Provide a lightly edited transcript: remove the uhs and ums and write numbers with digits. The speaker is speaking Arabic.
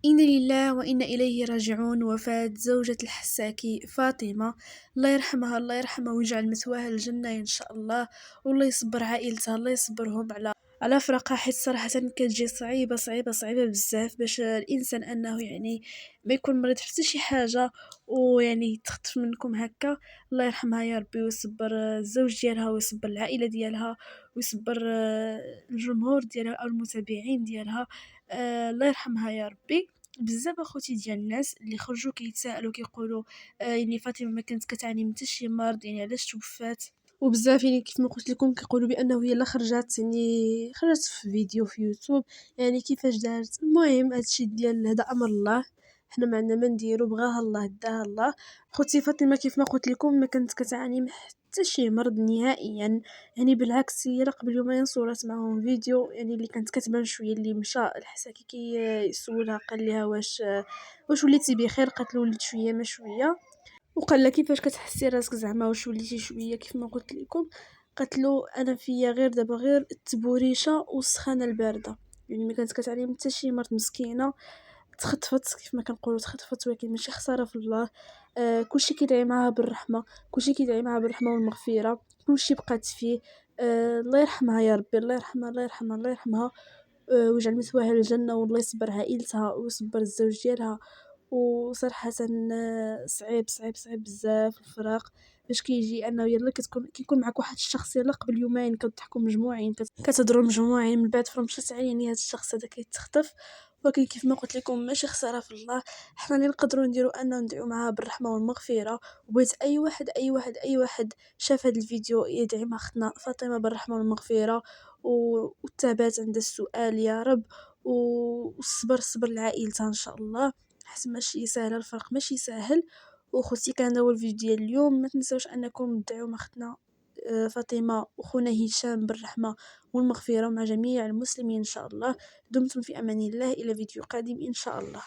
إنا لله وإنا إليه راجعون. وفاة زوجة الحساكي فاطمة، الله يرحمها الله يرحمها ويجعل مثواها الجنة إن شاء الله، والله يصبر عائلتها، الله يصبرهم على فراقها، حيت صراحة كتجي صعيبة صعيبة صعيبة بزاف باش الإنسان أنه ما يكون مريض حتى شي حاجة تخطف منكم هكا. الله يرحمها يا ربي ويصبر الزوج ديالها ويصبر العائلة ديالها ويصبر الجمهور ديالها أو المتابعين ديالها. الله يرحمها يا ربي. بزاف اخوتي ديال الناس اللي خرجوا كيتسائلوا كيقولوا فاطمه ما كانت كتعاني من حتى شي مرض، علاش توفات. وبزاف كيف ما قلت لكم كيقولوا بانه هي لا خرجت خرجت في فيديو في يوتيوب كيفاش دارت. المهم هادشي ديال هذا امر الله، حنا ما عندنا ما نديرو، بغاها الله داها الله. خوتي فاطمه كيف ما قلت لكم ما كانت كتعاني من حتى شي مرض نهائيا، بالعكس هي قبل يومين صورت معهم فيديو اللي كانت كتبان شويه، اللي مشى الحساكي يسولها قال لها واش وليتي بخير، قالت له وليت شويه ما شويه، وقال لها كيفاش كتحسي راسك زعما واش وليتي شويه. كيف ما قلت لكم قالت له انا فيا غير دابا غير التبوريشه والسخانه البارده، ما كانت كتعاني من حتى شي مرض. مسكينه تخطفت كيف ما كنقولوا تخطفت، ولكن ماشي خساره في الله. كلشي كيدعي معاها بالرحمه، كلشي كيدعي معاها بالرحمه والمغفره، كلشي بقات فيه. الله يرحمها يا ربي، الله يرحمها الله يرحمها الله يرحمها. ويجعل مثواها الجنه، والله يصبر عائلتها ويصبر الزوج ديالها. وصراحه صعيب صعيب صعيب بزاف الفراق، باش كيجي انه يلا كيكون معك واحد الشخص يلا قبل يومين كتضحكوا مجموعين كتهضروا مجموعين، من بعد فهم مشات عيني هذا الشخص هذا كيتخطف. ولكن كيف ما قلت لكم ماشي خساره في الله، حنا اللي نقدروا نديروا انه ندعيو معها بالرحمه والمغفره. وبغيت اي واحد شاف هذا الفيديو يدعي مع اختنا فاطمه بالرحمه والمغفره والثبات عند السؤال يا رب، والصبر لعائلتها ان شاء الله، حيت ماشي سهل الفرق ماشي سهل. وخوتي كان هو الفيديو ديال اليوم، ما تنساوش انكم تدعيو مع اختنا فاطمه وخونا هشام بالرحمه والمغفره مع جميع المسلمين ان شاء الله. دمتم في امان الله، الى فيديو قادم ان شاء الله.